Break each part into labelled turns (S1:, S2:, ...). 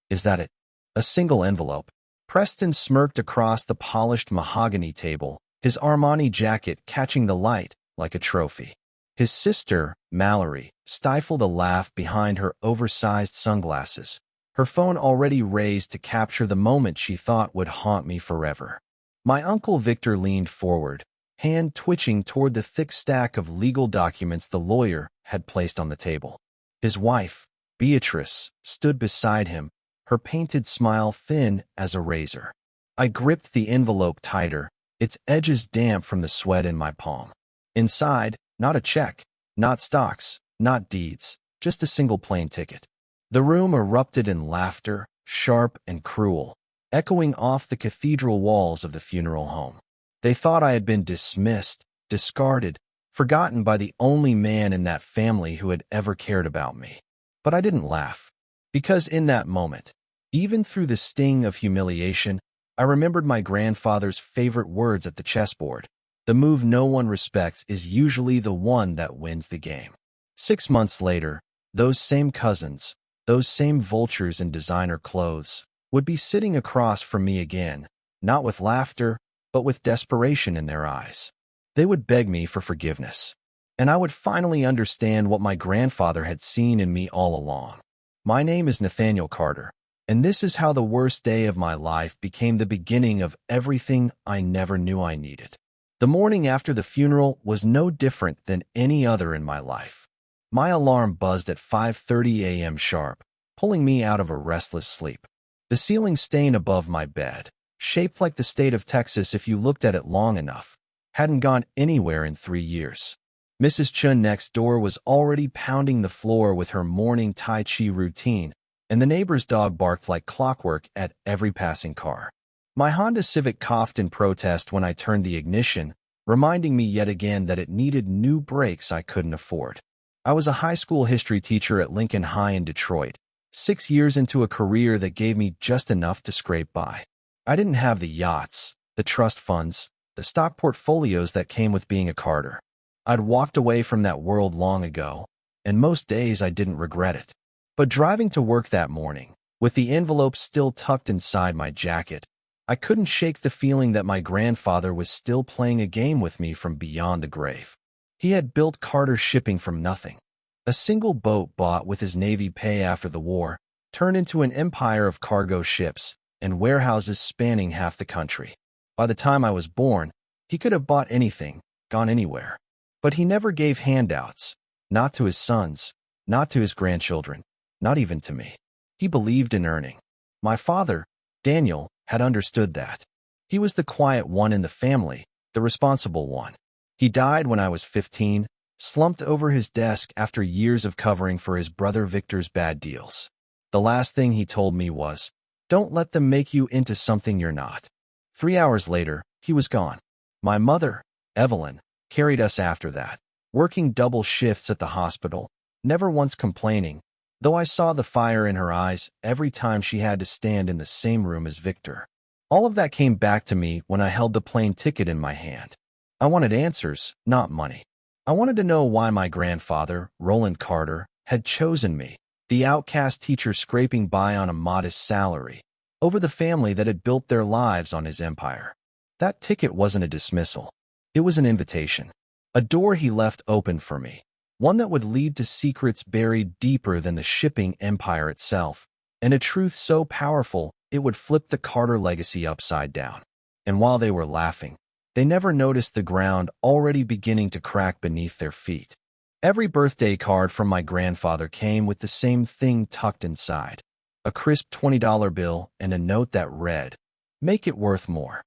S1: Is that it? A single envelope. Preston smirked across the polished mahogany table, his Armani jacket catching the light like a trophy. His sister, Mallory, stifled a laugh behind her oversized sunglasses, her phone already raised to capture the moment she thought would haunt me forever. My Uncle Victor leaned forward, hand twitching toward the thick stack of legal documents the lawyer had placed on the table. His wife, Beatrice, stood beside him, her painted smile thin as a razor. I gripped the envelope tighter, its edges damp from the sweat in my palm. Inside, not a check, not stocks, not deeds, just a single plane ticket. The room erupted in laughter, sharp and cruel, echoing off the cathedral walls of the funeral home. They thought I had been dismissed, discarded, forgotten by the only man in that family who had ever cared about me. But I didn't laugh, because in that moment, even through the sting of humiliation, I remembered my grandfather's favorite words at the chessboard. The move no one respects is usually the one that wins the game. 6 months later, those same cousins, those same vultures in designer clothes, would be sitting across from me again, not with laughter, but with desperation in their eyes. They would beg me for forgiveness, and I would finally understand what my grandfather had seen in me all along. My name is Nathaniel Carter, and this is how the worst day of my life became the beginning of everything I never knew I needed. The morning after the funeral was no different than any other in my life. My alarm buzzed at 5:30 a.m. sharp, pulling me out of a restless sleep. The ceiling stain above my bed, shaped like the state of Texas if you looked at it long enough, hadn't gone anywhere in 3 years. Mrs. Chun next door was already pounding the floor with her morning Tai Chi routine, and the neighbor's dog barked like clockwork at every passing car. My Honda Civic coughed in protest when I turned the ignition, reminding me yet again that it needed new brakes I couldn't afford. I was a high school history teacher at Lincoln High in Detroit, 6 years into a career that gave me just enough to scrape by. I didn't have the yachts, the trust funds, the stock portfolios that came with being a Carter. I'd walked away from that world long ago, and most days I didn't regret it. But driving to work that morning, with the envelope still tucked inside my jacket, I couldn't shake the feeling that my grandfather was still playing a game with me from beyond the grave. He had built Carter Shipping from nothing. A single boat bought with his Navy pay after the war turned into an empire of cargo ships and warehouses spanning half the country. By the time I was born, he could have bought anything, gone anywhere. But he never gave handouts, not to his sons, not to his grandchildren, not even to me. He believed in earning. My father, Daniel, had understood that. He was the quiet one in the family, the responsible one. He died when I was 15, slumped over his desk after years of covering for his brother Victor's bad deals. The last thing he told me was, "Don't let them make you into something you're not." 3 hours later, he was gone. My mother, Evelyn, carried us after that, working double shifts at the hospital, never once complaining, though I saw the fire in her eyes every time she had to stand in the same room as Victor. All of that came back to me when I held the plane ticket in my hand. I wanted answers, not money. I wanted to know why my grandfather, Roland Carter, had chosen me, the outcast teacher scraping by on a modest salary, over the family that had built their lives on his empire. That ticket wasn't a dismissal. It was an invitation, a door he left open for me, one that would lead to secrets buried deeper than the shipping empire itself, and a truth so powerful it would flip the Carter legacy upside down. And while they were laughing, they never noticed the ground already beginning to crack beneath their feet. Every birthday card from my grandfather came with the same thing tucked inside, a crisp $20 bill and a note that read, "Make it worth more."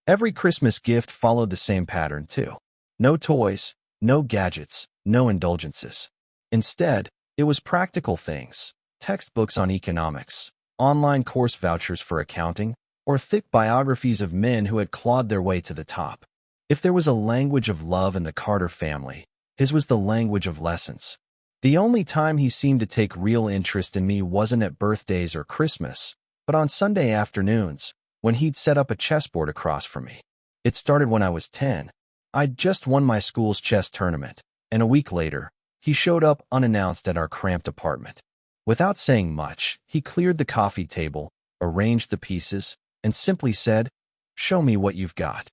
S1: Every Christmas gift followed the same pattern, too. No toys, no gadgets, no indulgences. Instead, it was practical things, textbooks on economics, online course vouchers for accounting, or thick biographies of men who had clawed their way to the top. If there was a language of love in the Carter family, his was the language of lessons. The only time he seemed to take real interest in me wasn't at birthdays or Christmas, but on Sunday afternoons, when he'd set up a chessboard across from me. It started when I was 10. I'd just won my school's chess tournament, and a week later, he showed up unannounced at our cramped apartment. Without saying much, he cleared the coffee table, arranged the pieces, and simply said, "Show me what you've got."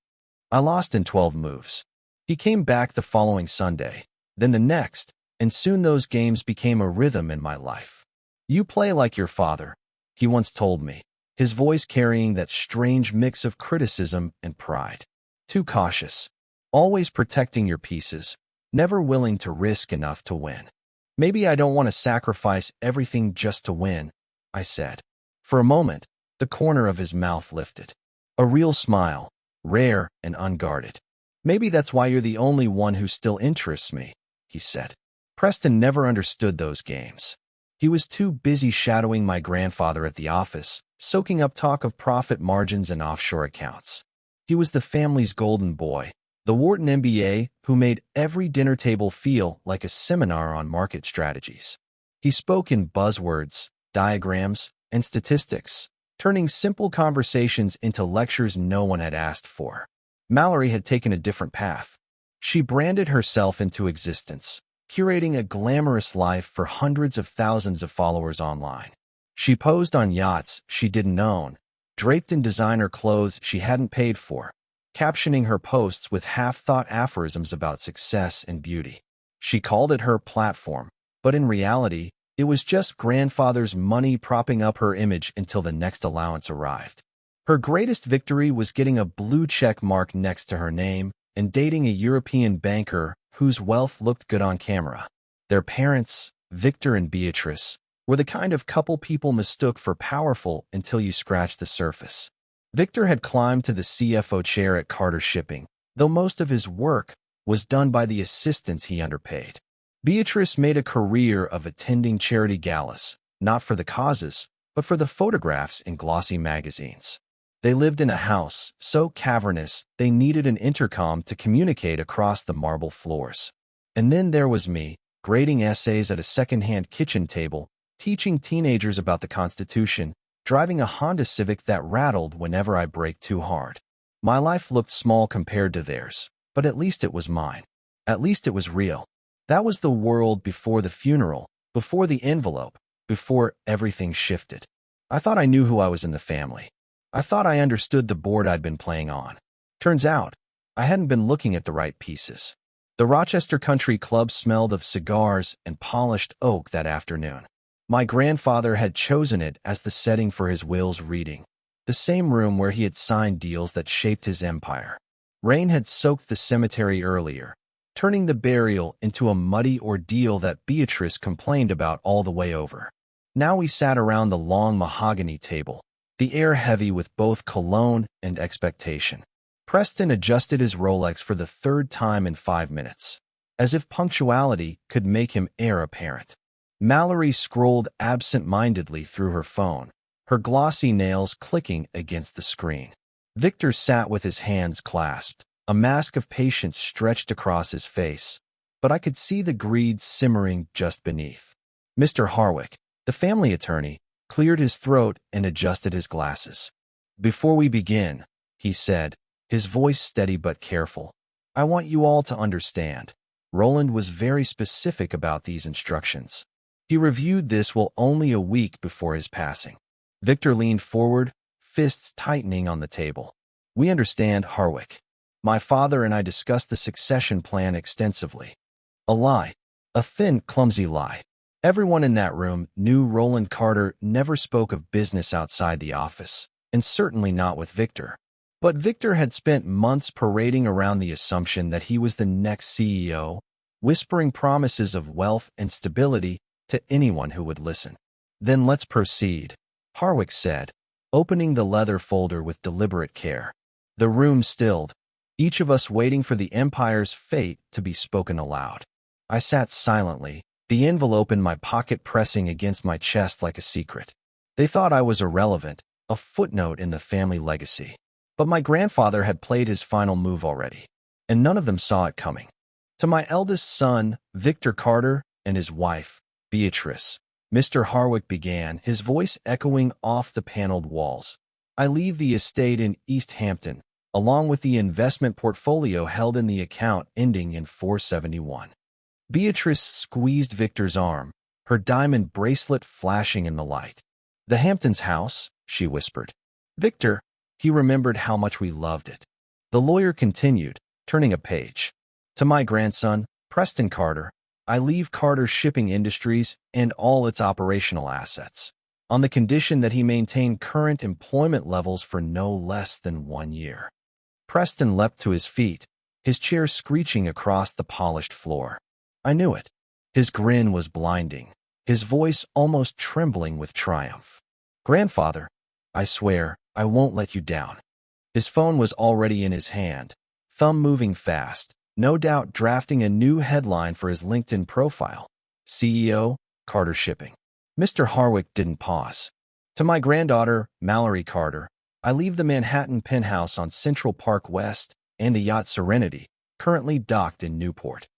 S1: I lost in 12 moves. He came back the following Sunday, then the next, and soon those games became a rhythm in my life. "You play like your father," he once told me, his voice carrying that strange mix of criticism and pride. "Too cautious, always protecting your pieces, never willing to risk enough to win." "Maybe I don't want to sacrifice everything just to win," I said. For a moment, the corner of his mouth lifted. A real smile, rare and unguarded. "Maybe that's why you're the only one who still interests me," he said. Preston never understood those games. He was too busy shadowing my grandfather at the office, soaking up talk of profit margins and offshore accounts. He was the family's golden boy, the Wharton MBA who made every dinner table feel like a seminar on market strategies. He spoke in buzzwords, diagrams, and statistics, turning simple conversations into lectures no one had asked for. Mallory had taken a different path. She branded herself into existence, curating a glamorous life for hundreds of thousands of followers online. She posed on yachts she didn't own, draped in designer clothes she hadn't paid for, captioning her posts with half-thought aphorisms about success and beauty. She called it her platform, but in reality, it was just grandfather's money propping up her image until the next allowance arrived. Her greatest victory was getting a blue check mark next to her name and dating a European banker whose wealth looked good on camera. Their parents, Victor and Beatrice, were the kind of couple people mistook for powerful until you scratched the surface. Victor had climbed to the CFO chair at Carter Shipping, though most of his work was done by the assistants he underpaid. Beatrice made a career of attending charity galas, not for the causes, but for the photographs in glossy magazines. They lived in a house so cavernous they needed an intercom to communicate across the marble floors. And then there was me, grading essays at a second-hand kitchen table, teaching teenagers about the Constitution, driving a Honda Civic that rattled whenever I braked too hard. My life looked small compared to theirs, but at least it was mine. At least it was real. That was the world before the funeral, before the envelope, before everything shifted. I thought I knew who I was in the family. I thought I understood the board I'd been playing on. Turns out, I hadn't been looking at the right pieces. The Rochester Country Club smelled of cigars and polished oak that afternoon. My grandfather had chosen it as the setting for his will's reading, the same room where he had signed deals that shaped his empire. Rain had soaked the cemetery earlier, turning the burial into a muddy ordeal that Beatrice complained about all the way over. Now we sat around the long mahogany table, the air heavy with both cologne and expectation. Preston adjusted his Rolex for the third time in 5 minutes, as if punctuality could make him heir apparent. Mallory scrolled absent-mindedly through her phone, her glossy nails clicking against the screen. Victor sat with his hands clasped, a mask of patience stretched across his face, but I could see the greed simmering just beneath. Mr. Harwick, the family attorney, cleared his throat and adjusted his glasses. "Before we begin," he said, his voice steady but careful, "I want you all to understand. Roland was very specific about these instructions. He reviewed this only a week before his passing." Victor leaned forward, fists tightening on the table. "We understand, Harwick. My father and I discussed the succession plan extensively." A lie. A thin, clumsy lie. Everyone in that room knew Roland Carter never spoke of business outside the office, and certainly not with Victor. But Victor had spent months parading around the assumption that he was the next CEO, whispering promises of wealth and stability to anyone who would listen. "Then let's proceed," Harwick said, opening the leather folder with deliberate care. The room stilled, each of us waiting for the empire's fate to be spoken aloud. I sat silently, the envelope in my pocket pressing against my chest like a secret. They thought I was irrelevant, a footnote in the family legacy. But my grandfather had played his final move already, and none of them saw it coming. To my eldest son, Victor Carter, and his wife, Beatrice, Mr. Harwick began, his voice echoing off the paneled walls. "I leave the estate in East Hampton, along with the investment portfolio held in the account ending in 471. Beatrice squeezed Victor's arm, her diamond bracelet flashing in the light. "The Hamptons house," she whispered. "Victor," he remembered how much we loved it. The lawyer continued, turning a page. "To my grandson, Preston Carter, I leave Carter Shipping Industries and all its operational assets, on the condition that he maintain current employment levels for no less than 1 year." Preston leapt to his feet, his chair screeching across the polished floor. I knew it. His grin was blinding, his voice almost trembling with triumph. "Grandfather, I swear, I won't let you down." His phone was already in his hand, thumb moving fast, no doubt drafting a new headline for his LinkedIn profile. CEO, Carter Shipping. Mr. Harwick didn't pause. "To my granddaughter, Mallory Carter, I leave the Manhattan penthouse on Central Park West and the yacht Serenity, currently docked in Newport."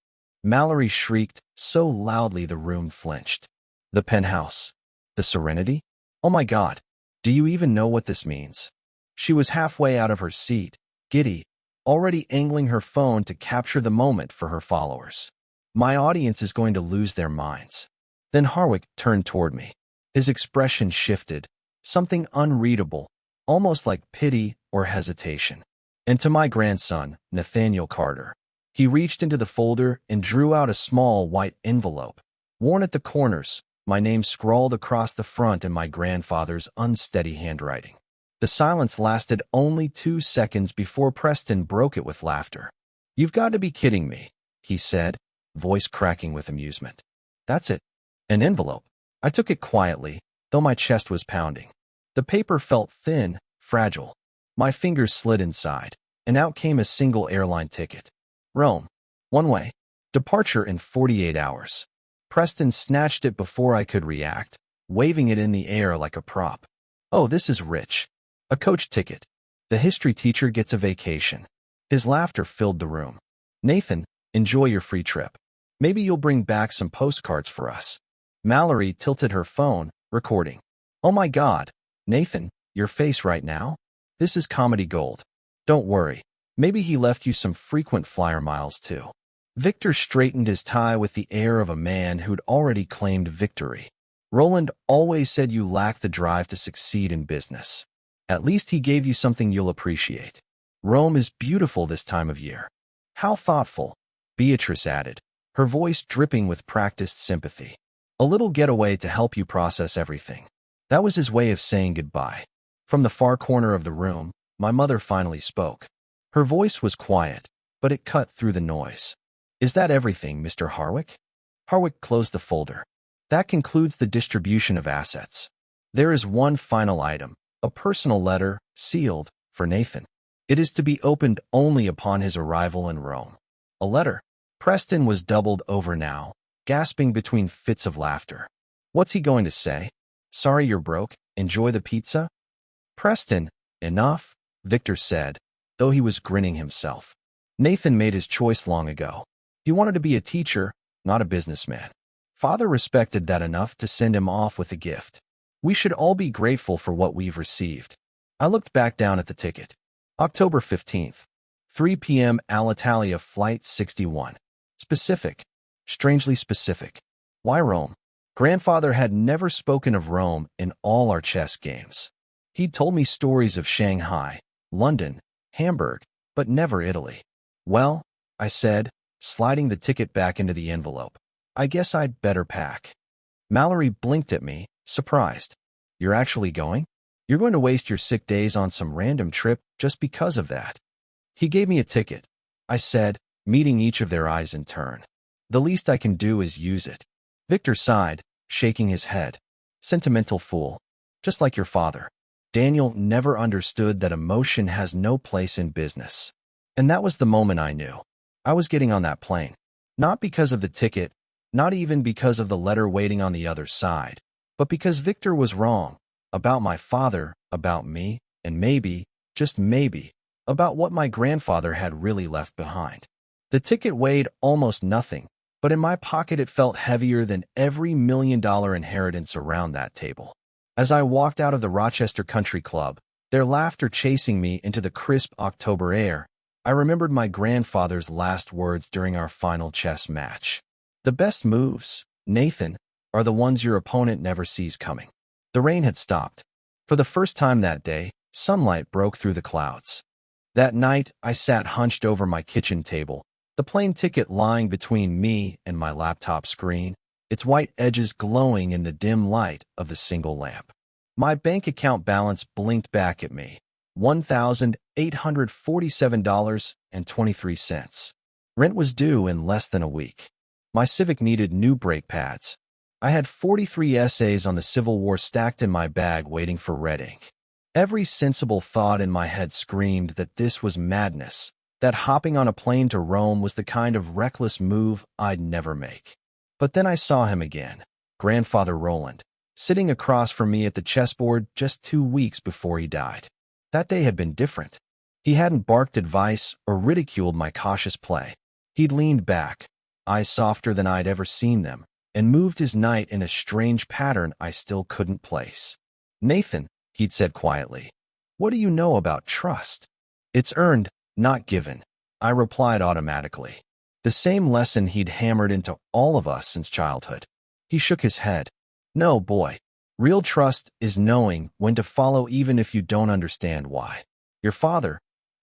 S1: Mallory shrieked so loudly the room flinched. "The penthouse? The Serenity? Oh my God, do you even know what this means?" She was halfway out of her seat, giddy, already angling her phone to capture the moment for her followers. "My audience is going to lose their minds." Then Harwick turned toward me. His expression shifted, something unreadable, almost like pity or hesitation. "And to my grandson, Nathaniel Carter." He reached into the folder and drew out a small white envelope. Worn at the corners, my name scrawled across the front in my grandfather's unsteady handwriting. The silence lasted only 2 seconds before Preston broke it with laughter. "You've got to be kidding me," he said, voice cracking with amusement. "That's it. An envelope." I took it quietly, though my chest was pounding. The paper felt thin, fragile. My fingers slid inside, and out came a single airline ticket. Rome. One way. Departure in 48 hours. Preston snatched it before I could react, waving it in the air like a prop. "Oh, this is rich. A coach ticket. The history teacher gets a vacation." His laughter filled the room. "Nathan, enjoy your free trip. Maybe you'll bring back some postcards for us." Mallory tilted her phone, recording. "Oh my God, Nathan, your face right now? This is comedy gold. Don't worry. Maybe he left you some frequent flyer miles too." Victor straightened his tie with the air of a man who'd already claimed victory. "Roland always said you lack the drive to succeed in business. At least he gave you something you'll appreciate. Rome is beautiful this time of year." "How thoughtful," Beatrice added, her voice dripping with practiced sympathy. "A little getaway to help you process everything." That was his way of saying goodbye. From the far corner of the room, my mother finally spoke. Her voice was quiet, but it cut through the noise. "Is that everything, Mr. Harwick?" Harwick closed the folder. "That concludes the distribution of assets. There is one final item, a personal letter, sealed, for Nathan. It is to be opened only upon his arrival in Rome." "A letter?" Preston was doubled over now, gasping between fits of laughter. "What's he going to say? Sorry you're broke, enjoy the pizza?" "Preston, enough," Victor said, though he was grinning himself. "Nathan made his choice long ago. He wanted to be a teacher, not a businessman. Father respected that enough to send him off with a gift. We should all be grateful for what we've received." I looked back down at the ticket. October 15th, 3 p.m. Alitalia Flight 61. Specific. Strangely specific. Why Rome? Grandfather had never spoken of Rome in all our chess games. He'd told me stories of Shanghai, London, Hamburg, but never Italy. "Well," I said, sliding the ticket back into the envelope, "I guess I'd better pack." Mallory blinked at me, surprised. "You're actually going? You're going to waste your sick days on some random trip just because of that?" "He gave me a ticket," I said, meeting each of their eyes in turn. "The least I can do is use it." Victor sighed, shaking his head. "Sentimental fool. Just like your father. Daniel never understood that emotion has no place in business." And that was the moment I knew. I was getting on that plane. Not because of the ticket, not even because of the letter waiting on the other side, but because Victor was wrong about my father, about me, and maybe, just maybe, about what my grandfather had really left behind. The ticket weighed almost nothing, but in my pocket it felt heavier than every $1 million inheritance around that table. As I walked out of the Rochester Country Club, their laughter chasing me into the crisp October air, I remembered my grandfather's last words during our final chess match. "The best moves, Nathan, are the ones your opponent never sees coming. The rain had stopped. For the first time that day, sunlight broke through the clouds. That night, I sat hunched over my kitchen table, the plane ticket lying between me and my laptop screen, its white edges glowing in the dim light of the single lamp. My bank account balance blinked back at me, $1,847.23. Rent was due in less than a week. My Civic needed new brake pads. I had 43 essays on the Civil War stacked in my bag waiting for red ink. Every sensible thought in my head screamed that this was madness, that hopping on a plane to Rome was the kind of reckless move I'd never make. But then I saw him again, Grandfather Roland, sitting across from me at the chessboard just 2 weeks before he died. That day had been different. He hadn't barked advice or ridiculed my cautious play. He'd leaned back, eyes softer than I'd ever seen them, and moved his knight in a strange pattern I still couldn't place. "Nathan," he'd said quietly, "what do you know about trust?" "It's earned, not given," I replied automatically. The same lesson he'd hammered into all of us since childhood. He shook his head. "No, boy. Real trust is knowing when to follow even if you don't understand why. Your father,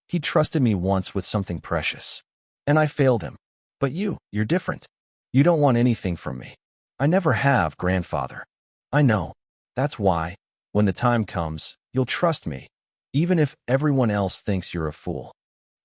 S1: he trusted me once with something precious. And I failed him. But you're different. You don't want anything from me. I never have, Grandfather. I know. That's why, when the time comes, you'll trust me, even if everyone else thinks you're a fool."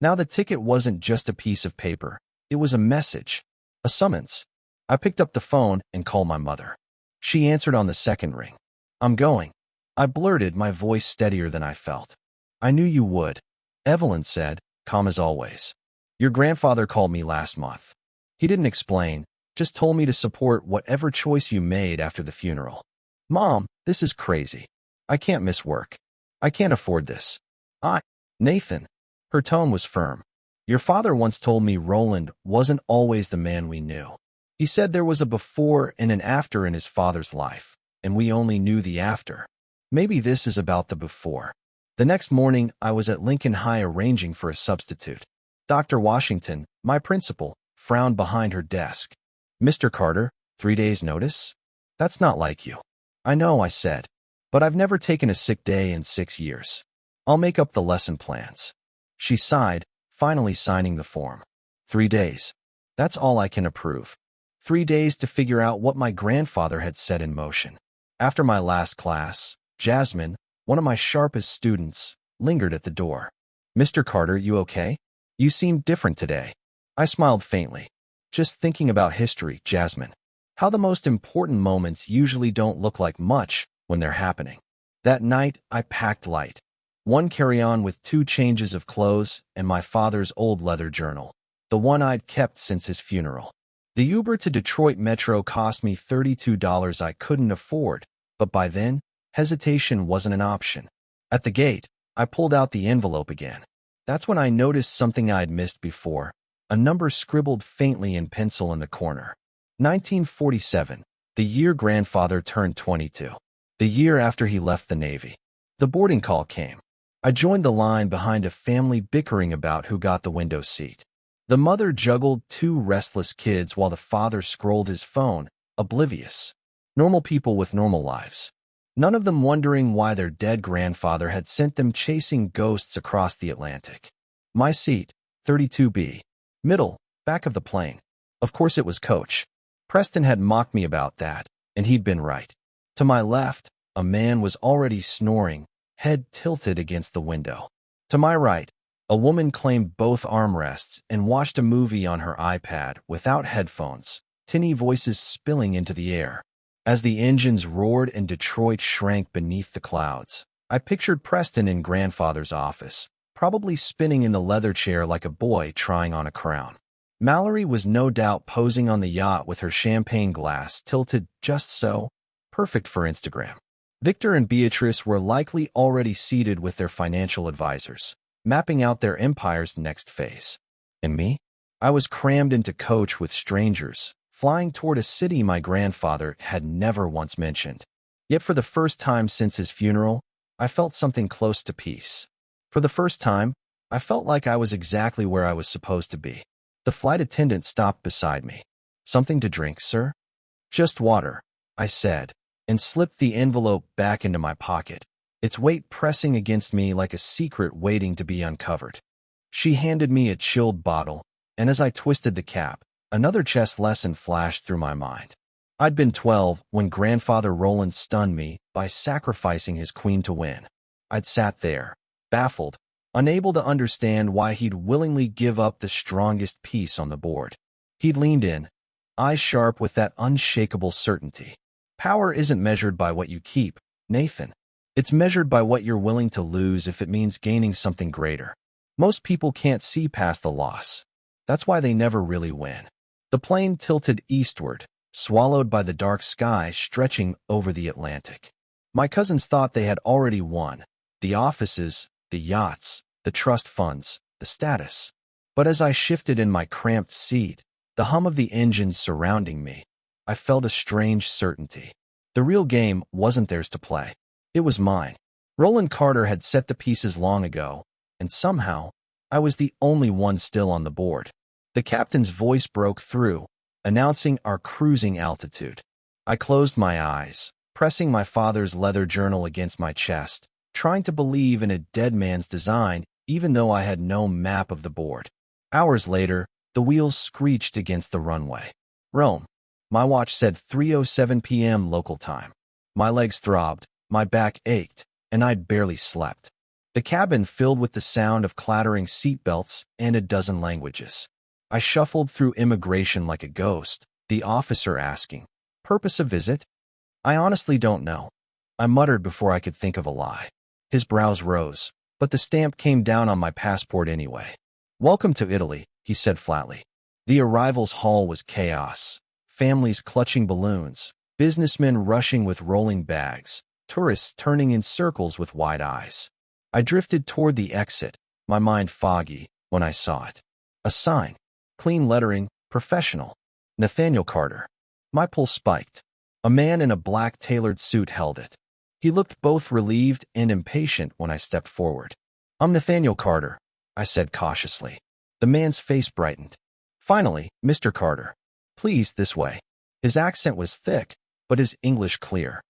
S1: Now the ticket wasn't just a piece of paper. It was a message, a summons. I picked up the phone and called my mother. She answered on the second ring. "I'm going," I blurted, my voice steadier than I felt. "I knew you would," Evelyn said, calm as always. "Your grandfather called me last month. He didn't explain, just told me to support whatever choice you made after the funeral." "Mom, this is crazy. I can't miss work. I can't afford this. Nathan." Her tone was firm. "Your father once told me Roland wasn't always the man we knew. He said there was a before and an after in his father's life, and we only knew the after. Maybe this is about the before." The next morning, I was at Lincoln High arranging for a substitute. Dr. Washington, my principal, frowned behind her desk. "Mr. Carter, 3 days' notice? That's not like you." "I know," I said, "but I've never taken a sick day in 6 years. I'll make up the lesson plans." She sighed, finally signing the form. 3 days. That's all I can approve. 3 days to figure out what my grandfather had set in motion. After my last class, Jasmine, one of my sharpest students, lingered at the door. "Mr. Carter, you okay? You seem different today." I smiled faintly. "Just thinking about history, Jasmine. How the most important moments usually don't look like much when they're happening." That night, I packed light. 1 carry-on with 2 changes of clothes and my father's old leather journal, the one I'd kept since his funeral. The Uber to Detroit Metro cost me $32 I couldn't afford, but by then, hesitation wasn't an option. At the gate, I pulled out the envelope again. That's when I noticed something I'd missed before, a number scribbled faintly in pencil in the corner. 1947, the year Grandfather turned 22. The year after he left the Navy. The boarding call came. I joined the line behind a family bickering about who got the window seat. The mother juggled 2 restless kids while the father scrolled his phone, oblivious. Normal people with normal lives. None of them wondering why their dead grandfather had sent them chasing ghosts across the Atlantic. My seat, 32B. Middle, back of the plane. Of course it was Coach. Preston had mocked me about that, and he'd been right. To my left, a man was already snoring, head tilted against the window. To my right, a woman claimed both armrests and watched a movie on her iPad without headphones, tinny voices spilling into the air. As the engines roared and Detroit shrank beneath the clouds, I pictured Preston in Grandfather's office, probably spinning in the leather chair like a boy trying on a crown. Mallory was no doubt posing on the yacht with her champagne glass tilted just so, perfect for Instagram. Victor and Beatrice were likely already seated with their financial advisors, mapping out their empire's next phase. And me? I was crammed into coach with strangers, flying toward a city my grandfather had never once mentioned. Yet for the first time since his funeral, I felt something close to peace. For the first time, I felt like I was exactly where I was supposed to be. The flight attendant stopped beside me. "Something to drink, sir?" "Just water." I said, and slipped the envelope back into my pocket, its weight pressing against me like a secret waiting to be uncovered. She handed me a chilled bottle, and as I twisted the cap, another chess lesson flashed through my mind. I'd been 12 when Grandfather Roland stunned me by sacrificing his queen to win. I'd sat there, baffled, unable to understand why he'd willingly give up the strongest piece on the board. He'd leaned in, eyes sharp with that unshakable certainty. Power isn't measured by what you keep, Nathan. It's measured by what you're willing to lose if it means gaining something greater. Most people can't see past the loss. That's why they never really win. The plane tilted eastward, swallowed by the dark sky stretching over the Atlantic. My cousins thought they had already won. The offices, the yachts, the trust funds, the status. But as I shifted in my cramped seat, the hum of the engines surrounding me, I felt a strange certainty. The real game wasn't theirs to play. It was mine. Roland Carter had set the pieces long ago, and somehow, I was the only one still on the board. The captain's voice broke through, announcing our cruising altitude. I closed my eyes, pressing my father's leather journal against my chest, trying to believe in a dead man's design, even though I had no map of the board. Hours later, the wheels screeched against the runway. Rome. My watch said 3:07 p.m. local time. My legs throbbed, my back ached, and I'd barely slept. The cabin filled with the sound of clattering seatbelts and a dozen languages. I shuffled through immigration like a ghost, the officer asking, "Purpose of visit?" "I honestly don't know," I muttered before I could think of a lie. His brows rose, but the stamp came down on my passport anyway. "Welcome to Italy," he said flatly. The arrivals hall was chaos. Families clutching balloons, businessmen rushing with rolling bags, tourists turning in circles with wide eyes. I drifted toward the exit, my mind foggy, when I saw it. A sign. Clean lettering, professional. Nathaniel Carter. My pulse spiked. A man in a black tailored suit held it. He looked both relieved and impatient when I stepped forward. "I'm Nathaniel Carter," I said cautiously. The man's face brightened. "Finally, Mr. Carter. Please, this way." His accent was thick, but his English clear.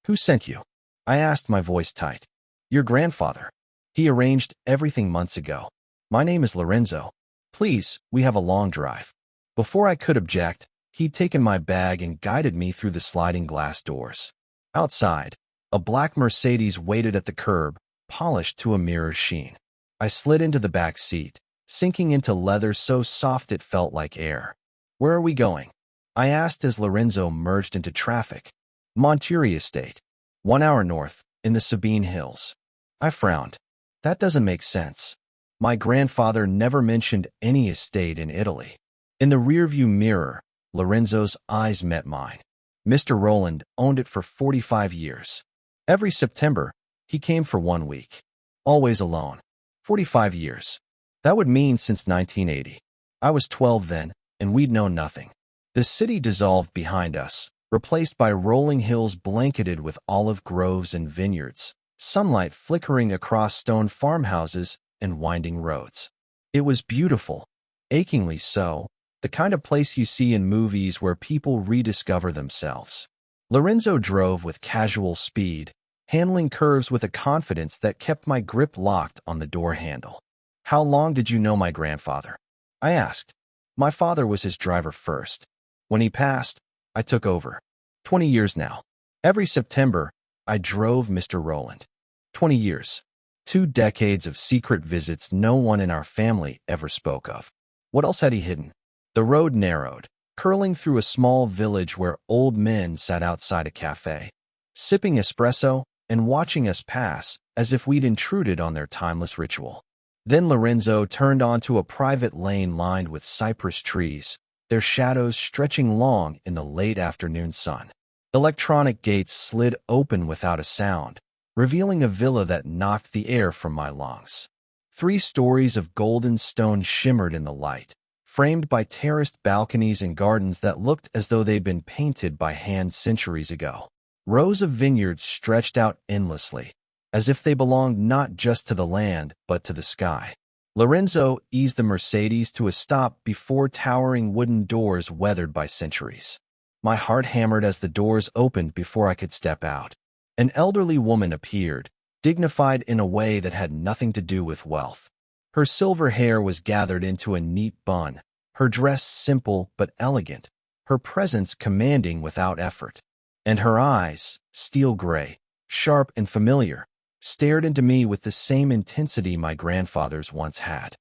S1: "Who sent you?" I asked, my voice tight. "Your grandfather. He arranged everything months ago. My name is Lorenzo. Please, we have a long drive." Before I could object, he'd taken my bag and guided me through the sliding glass doors. Outside, a black Mercedes waited at the curb, polished to a mirror sheen. I slid into the back seat, sinking into leather so soft it felt like air. "Where are we going?" I asked as Lorenzo merged into traffic. "Monterey Estate. 1 hour north, in the Sabine Hills." I frowned. That doesn't make sense. My grandfather never mentioned any estate in Italy. In the rearview mirror, Lorenzo's eyes met mine. Mr. Roland owned it for 45 years. Every September, he came for 1 week. Always alone. 45 years. That would mean since 1980. I was 12 then, and we'd known nothing. The city dissolved behind us, replaced by rolling hills blanketed with olive groves and vineyards, sunlight flickering across stone farmhouses and winding roads. It was beautiful, achingly so, the kind of place you see in movies where people rediscover themselves. Lorenzo drove with casual speed, handling curves with a confidence that kept my grip locked on the door handle. "How long did you know my grandfather?" I asked. My father was his driver first. When he passed, I took over. 20 years now. Every September, I drove Mr. Roland. 20 years. 2 decades of secret visits no one in our family ever spoke of. What else had he hidden? The road narrowed, curling through a small village where old men sat outside a cafe, sipping espresso and watching us pass as if we'd intruded on their timeless ritual. Then Lorenzo turned onto a private lane lined with cypress trees, their shadows stretching long in the late afternoon sun. Electronic gates slid open without a sound, revealing a villa that knocked the air from my lungs. 3 stories of golden stone shimmered in the light, framed by terraced balconies and gardens that looked as though they'd been painted by hand centuries ago. Rows of vineyards stretched out endlessly, as if they belonged not just to the land, but to the sky. Lorenzo eased the Mercedes to a stop before towering wooden doors weathered by centuries. My heart hammered as the doors opened before I could step out. An elderly woman appeared, dignified in a way that had nothing to do with wealth. Her silver hair was gathered into a neat bun, her dress simple but elegant, her presence commanding without effort. And her eyes, steel gray, sharp and familiar, stared into me with the same intensity my grandfather's once had.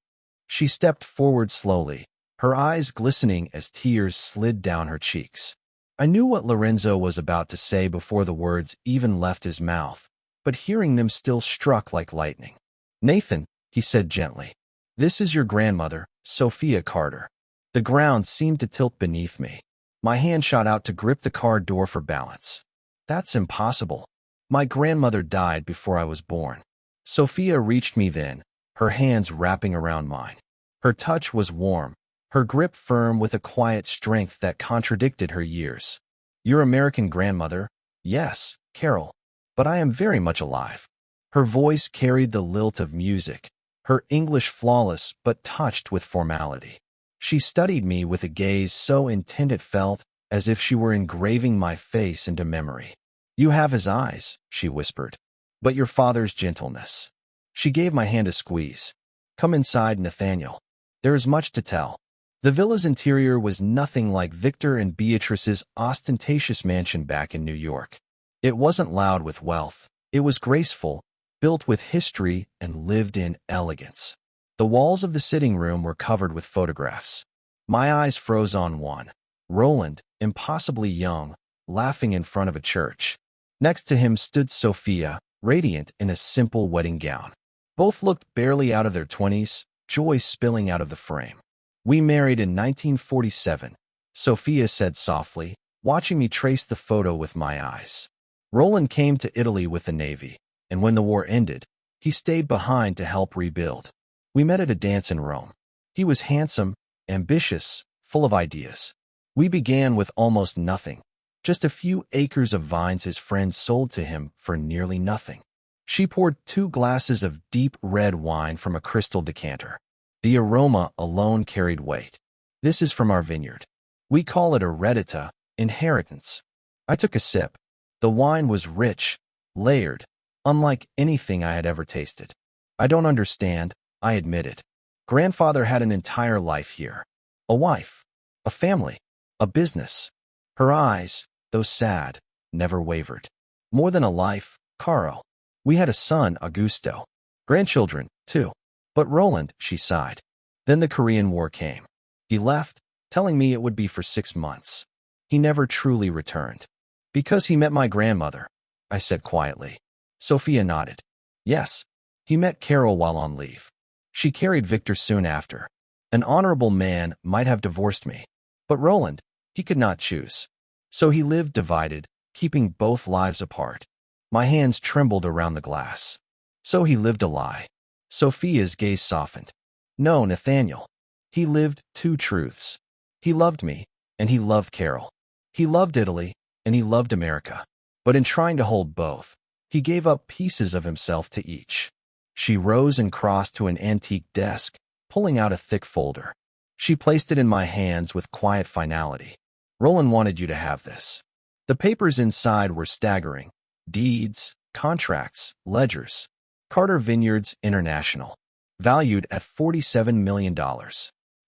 S1: She stepped forward slowly, her eyes glistening as tears slid down her cheeks. I knew what Lorenzo was about to say before the words even left his mouth, but hearing them still struck like lightning. "Nathan," he said gently, "this is your grandmother, Sophia Carter." The ground seemed to tilt beneath me. My hand shot out to grip the car door for balance. "That's impossible. My grandmother died before I was born." Sophia reached me then, her hands wrapping around mine. Her touch was warm, her grip firm with a quiet strength that contradicted her years. "Your American grandmother? Yes, Carol. But I am very much alive." Her voice carried the lilt of music, her English flawless but touched with formality. She studied me with a gaze so intent it felt as if she were engraving my face into memory. "You have his eyes," she whispered, "but your father's gentleness." She gave my hand a squeeze. "Come inside, Nathaniel. There is much to tell." The villa's interior was nothing like Victor and Beatrice's ostentatious mansion back in New York. It wasn't loud with wealth. It was graceful, built with history, and lived in elegance. The walls of the sitting room were covered with photographs. My eyes froze on one. Roland, impossibly young, laughing in front of a church. Next to him stood Sophia, radiant in a simple wedding gown. Both looked barely out of their 20s, joy spilling out of the frame. "We married in 1947, Sophia said softly, watching me trace the photo with my eyes. "Roland came to Italy with the Navy, and when the war ended, he stayed behind to help rebuild. We met at a dance in Rome. He was handsome, ambitious, full of ideas. We began with almost nothing, just a few acres of vines his friends sold to him for nearly nothing." She poured 2 glasses of deep red wine from a crystal decanter. The aroma alone carried weight. "This is from our vineyard. We call it heredità, inheritance." I took a sip. The wine was rich, layered, unlike anything I had ever tasted. "I don't understand," I admitted. "Grandfather had an entire life here. A wife, a family, a business." Her eyes, though sad, never wavered. "More than a life, Caro. We had a son, Augusto. Grandchildren, too. But Roland," she sighed. "Then the Korean War came. He left, telling me it would be for 6 months. He never truly returned." "Because he met my grandmother," I said quietly. Sophia nodded. "Yes, he met Carol while on leave. She carried Victor soon after. An honorable man might have divorced me. But Roland, he could not choose. So he lived divided, keeping both lives apart." My hands trembled around the glass. "So he lived a lie." Sophia's gaze softened. "No, Nathaniel. He lived 2 truths. He loved me, and he loved Carol. He loved Italy, and he loved America. But in trying to hold both, he gave up pieces of himself to each." She rose and crossed to an antique desk, pulling out a thick folder. She placed it in my hands with quiet finality. "Roland wanted you to have this." The papers inside were staggering. Deeds, contracts, ledgers. Carter Vineyards International, valued at $47 million.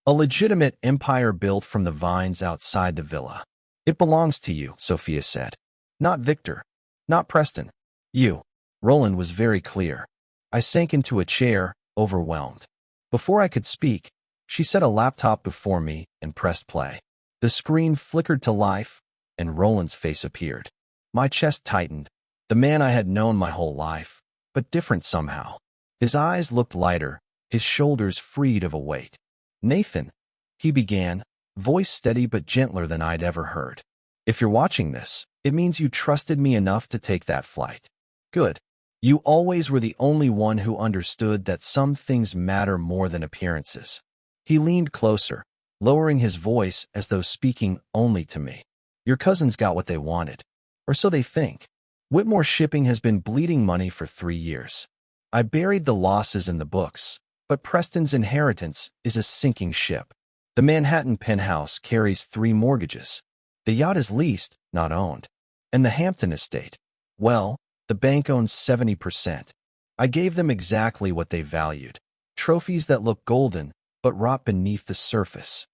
S1: A legitimate empire built from the vines outside the villa. "It belongs to you," Sophia said. "Not Victor. Not Preston. You." Roland was very clear. I sank into a chair, overwhelmed. Before I could speak, she set a laptop before me and pressed play. The screen flickered to life, and Roland's face appeared. My chest tightened. The man I had known my whole life, but different somehow. His eyes looked lighter, his shoulders freed of a weight. "Nathan," he began, voice steady but gentler than I'd ever heard. "If you're watching this, it means you trusted me enough to take that flight. Good. You always were the only one who understood that some things matter more than appearances." He leaned closer, lowering his voice as though speaking only to me. "Your cousins got what they wanted. Or so they think. Whitmore Shipping has been bleeding money for 3 years. I buried the losses in the books, but Preston's inheritance is a sinking ship. The Manhattan penthouse carries 3 mortgages. The yacht is leased, not owned. And the Hampton estate? Well, the bank owns 70%. I gave them exactly what they valued. Trophies that look golden, but rot beneath the surface.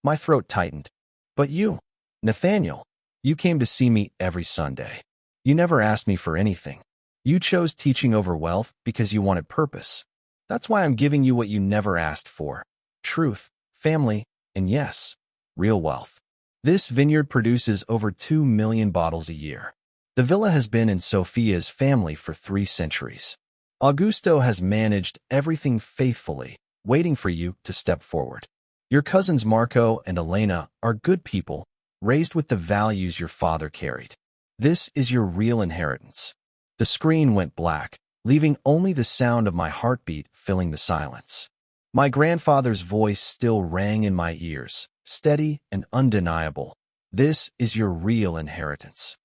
S1: My throat tightened. But you, Nathaniel, you came to see me every Sunday. You never asked me for anything. You chose teaching over wealth because you wanted purpose. That's why I'm giving you what you never asked for. Truth, family, and yes, real wealth. This vineyard produces over 2 million bottles a year. The villa has been in Sophia's family for 3 centuries. Augusto has managed everything faithfully, waiting for you to step forward. Your cousins Marco and Elena are good people, raised with the values your father carried. This is your real inheritance. The screen went black, leaving only the sound of my heartbeat filling the silence. My grandfather's voice still rang in my ears, steady and undeniable. This is your real inheritance.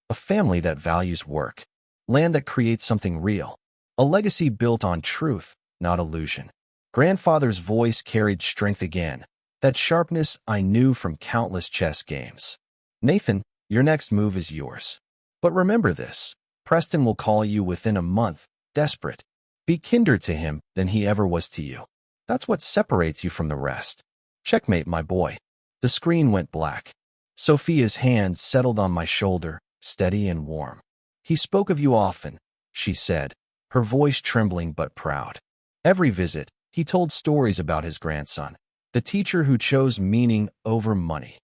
S1: A family that values work. Land that creates something real. A legacy built on truth, not illusion. Grandfather's voice carried strength again, that sharpness I knew from countless chess games. Nathan, your next move is yours. But remember this, Preston will call you within a month, desperate. Be kinder to him than he ever was to you. That's what separates you from the rest. Checkmate, my boy. The screen went black. Sophia's hand settled on my shoulder, steady and warm. He spoke of you often, she said, her voice trembling but proud. Every visit, he told stories about his grandson, the teacher who chose meaning over money.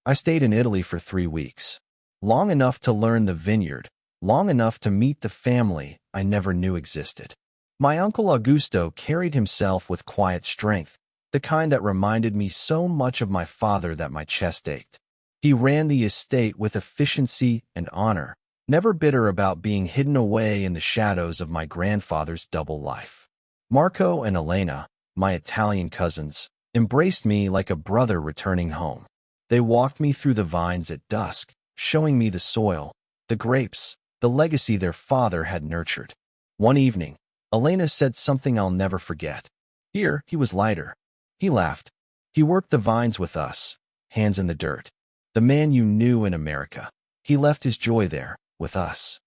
S1: I stayed in Italy for 3 weeks. Long enough to learn the vineyard, long enough to meet the family I never knew existed. My uncle Augusto carried himself with quiet strength, the kind that reminded me so much of my father that my chest ached. He ran the estate with efficiency and honor, never bitter about being hidden away in the shadows of my grandfather's double life. Marco and Elena, my Italian cousins, embraced me like a brother returning home. They walked me through the vines at dusk, showing me the soil, the grapes, the legacy their father had nurtured. One evening, Elena said something I'll never forget. Here, he was lighter. He laughed. He worked the vines with us, hands in the dirt. The man you knew in America. He left his joy there, with us.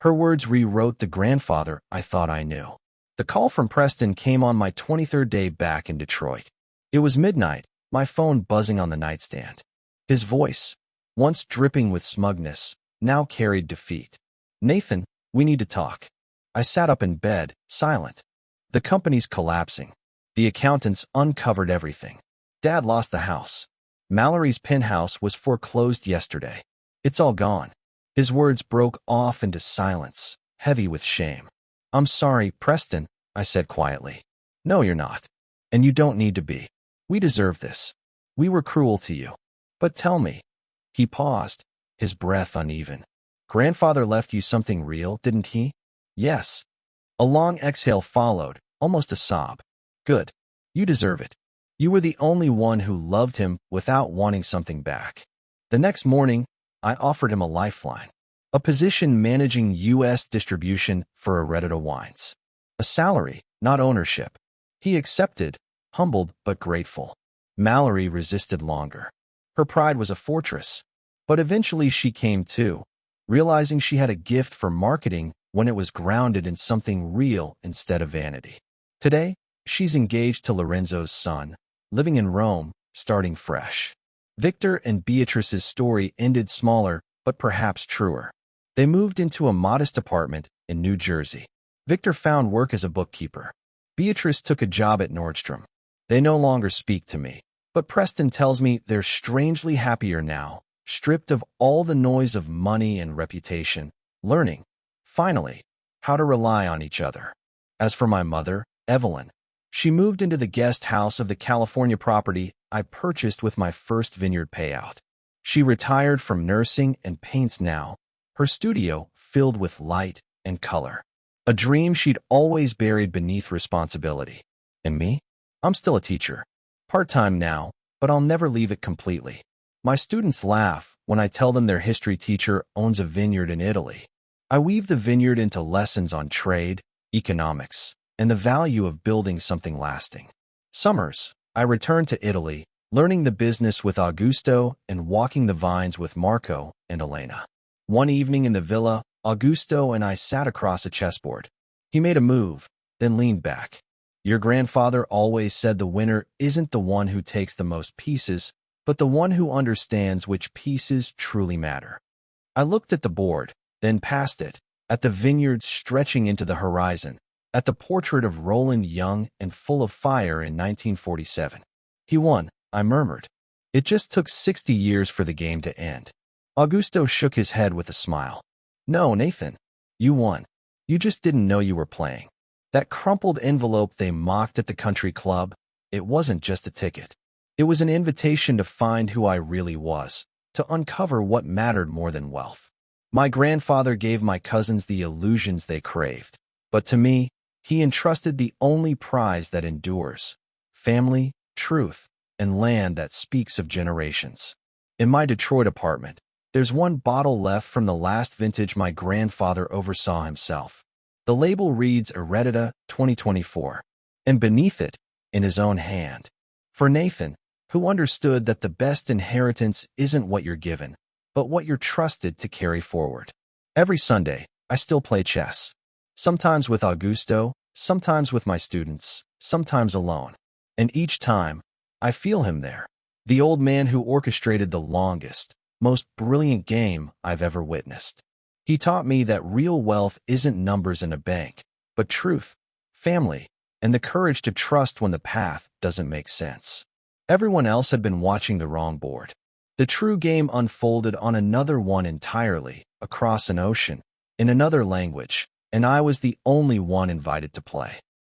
S1: Her words rewrote the grandfather I thought I knew. The call from Preston came on my 23rd day back in Detroit. It was midnight, my phone buzzing on the nightstand. His voice, once dripping with smugness, now carried defeat. Nathan, we need to talk. I sat up in bed, silent. The company's collapsing. The accountants uncovered everything. Dad lost the house. Mallory's penthouse was foreclosed yesterday. It's all gone. His words broke off into silence, heavy with shame. I'm sorry, Preston, I said quietly. No, you're not. And you don't need to be. We deserve this. We were cruel to you. But tell me. He paused, his breath uneven. Grandfather left you something real, didn't he? Yes. A long exhale followed, almost a sob. Good. You deserve it. You were the only one who loved him without wanting something back. The next morning, I offered him a lifeline. A position managing U.S. distribution for Heredita Wines. A salary, not ownership. He accepted, humbled but grateful. Mallory resisted longer. Her pride was a fortress. But eventually she came to, realizing she had a gift for marketing when it was grounded in something real instead of vanity. Today, she's engaged to Lorenzo's son, living in Rome, starting fresh. Victor and Beatrice's story ended smaller, but perhaps truer. They moved into a modest apartment in New Jersey. Victor found work as a bookkeeper. Beatrice took a job at Nordstrom. They no longer speak to me, but Preston tells me they're strangely happier now, stripped of all the noise of money and reputation, learning, finally, how to rely on each other. As for my mother, Evelyn, she moved into the guest house of the California property I purchased with my first vineyard payout. She retired from nursing and paints now, her studio filled with light and color. A dream she'd always buried beneath responsibility. And me? I'm still a teacher. Part-time now, but I'll never leave it completely. My students laugh when I tell them their history teacher owns a vineyard in Italy. I weave the vineyard into lessons on trade, economics, and the value of building something lasting. Summers, I return to Italy, learning the business with Augusto and walking the vines with Marco and Elena. One evening in the villa, Augusto and I sat across a chessboard. He made a move, then leaned back. Your grandfather always said the winner isn't the one who takes the most pieces, but the one who understands which pieces truly matter. I looked at the board, then past it, at the vineyards stretching into the horizon, at the portrait of Roland young and full of fire in 1947. He won, I murmured. It just took 60 years for the game to end. Augusto shook his head with a smile. No, Nathan. You won. You just didn't know you were playing. That crumpled envelope they mocked at the country club, it wasn't just a ticket. It was an invitation to find who I really was, to uncover what mattered more than wealth. My grandfather gave my cousins the illusions they craved, but to me, he entrusted the only prize that endures: family, truth, and land that speaks of generations. In my Detroit apartment, there's one bottle left from the last vintage my grandfather oversaw himself. The label reads Eredita 2024, and beneath it, in his own hand, for Nathan, who understood that the best inheritance isn't what you're given, but what you're trusted to carry forward. Every Sunday, I still play chess. Sometimes with Augusto, sometimes with my students, sometimes alone. And each time, I feel him there, the old man who orchestrated the longest, most brilliant game I've ever witnessed. He taught me that real wealth isn't numbers in a bank, but truth, family, and the courage to trust when the path doesn't make sense. Everyone else had been watching the wrong board. The true game unfolded on another one entirely, across an ocean, in another language, and I was the only one invited to play.